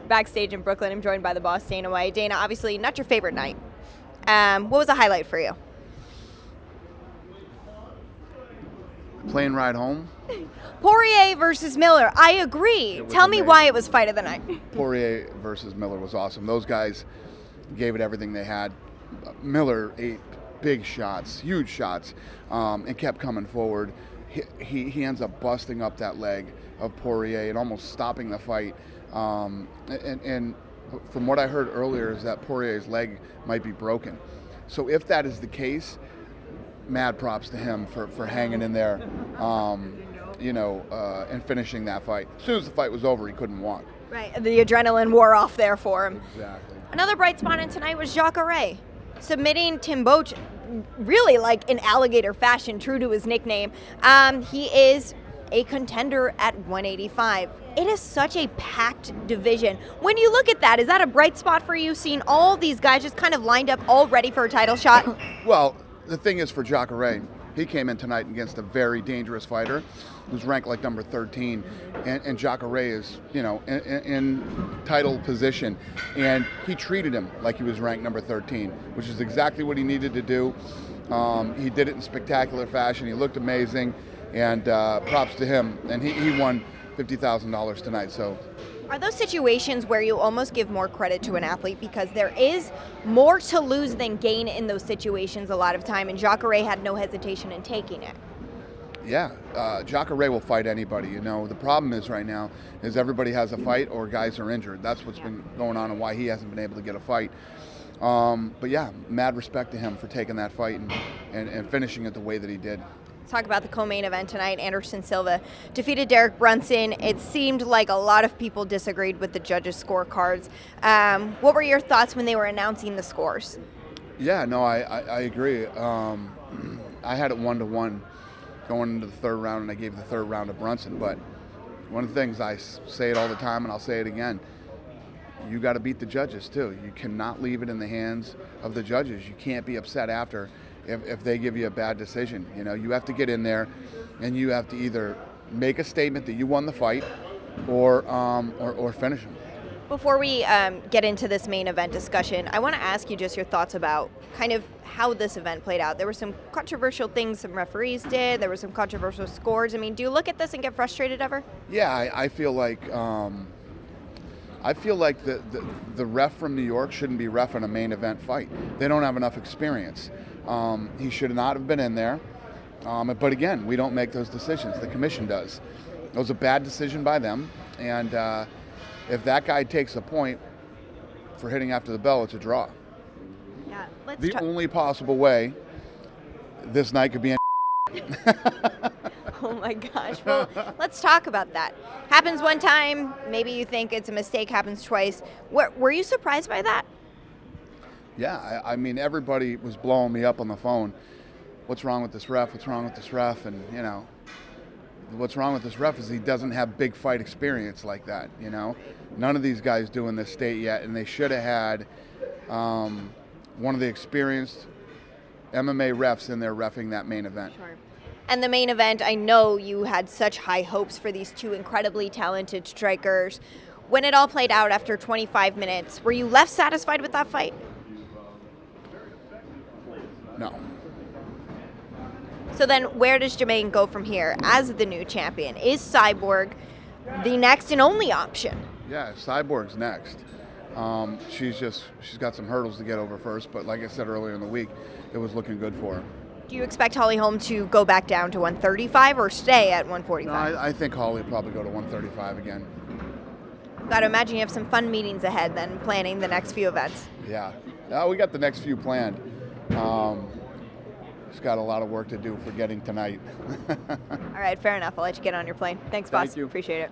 backstage in Brooklyn. I'm joined by the boss, Dana White. Dana, obviously not your favorite night. What was a highlight for you? Plane ride home. Poirier versus Miller. I agree. Tell me why it was fight of the night. Poirier versus Miller was awesome. Those guys gave it everything they had. Miller ate big shots, huge shots, and kept coming forward. He ends up busting up that leg of Poirier and almost stopping the fight. And from what I heard earlier is that Poirier's leg might be broken. So if that is the case, mad props to him for hanging in there, and finishing that fight. As soon as the fight was over, he couldn't walk. Right, the adrenaline wore off there for him. Exactly. Another bright spot in tonight was Jacare, submitting Tim Boetsch really like in alligator fashion, true to his nickname. He is a contender at 185. It is such a packed division. When you look at that, is that a bright spot for you, seeing all these guys just kind of lined up all ready for a title shot? Well, the thing is for Jacare, he came in tonight against a very dangerous fighter who's ranked like number 13, and Jacare is, in title position, and he treated him like he was ranked number 13, which is exactly what he needed to do. He did it in spectacular fashion. He looked amazing, and props to him. And he won $50,000 tonight. So, are those situations where you almost give more credit to an athlete because there is more to lose than gain in those situations a lot of time, and Jacare had no hesitation in taking it? Yeah, Jacare will fight anybody. The problem is right now is everybody has a fight or guys are injured. That's what's been going on and why he hasn't been able to get a fight. But yeah, mad respect to him for taking that fight and finishing it the way that he did. Let's talk about the co-main event tonight. Anderson Silva defeated Derek Brunson. It seemed like a lot of people disagreed with the judges' scorecards. What were your thoughts when they were announcing the scores? Yeah, no, I agree. I had it 1-1 going into the third round, and I gave the third round to Brunson. But one of the things, I say it all the time, and I'll say it again, you got to beat the judges too. You cannot leave it in the hands of the judges. You can't be upset after if they give you a bad decision. You have to get in there, and you have to either make a statement that you won the fight, or finish them. Before we get into this main event discussion, I want to ask you just your thoughts about kind of how this event played out. There were some controversial things some referees did. There were some controversial scores. I mean, do you look at this and get frustrated ever? Yeah, I feel like the ref from New York shouldn't be ref in a main event fight. They don't have enough experience. He should not have been in there. But again, we don't make those decisions. The commission does. It was a bad decision by them, and if that guy takes a point for hitting after the bell, it's a draw. Yeah, the only possible way this night could be Oh my gosh. Well, let's talk about that. Happens one time, maybe you think it's a mistake, happens twice. Were you surprised by that? Yeah, I mean, everybody was blowing me up on the phone. What's wrong with this ref? What's wrong with this ref? And, what's wrong with this ref is he doesn't have big fight experience like that, None of these guys do in this state yet, and they should have had one of the experienced MMA refs in there reffing that main event. Sure. And the main event, I know you had such high hopes for these two incredibly talented strikers. When it all played out after 25 minutes, were you left satisfied with that fight? No. So then where does Germaine go from here as the new champion? Is Cyborg the next and only option? Yeah, Cyborg's next. She's got some hurdles to get over first, but like I said earlier in the week, it was looking good for her. Do you expect Holly Holm to go back down to 135 or stay at 145? No, I think Holly will probably go to 135 again. Got to imagine you have some fun meetings ahead then, planning the next few events. Yeah, we got the next few planned. Just got a lot of work to do for getting tonight. All right, fair enough. I'll let you get on your plane. Thanks, boss. Thank you. Appreciate it.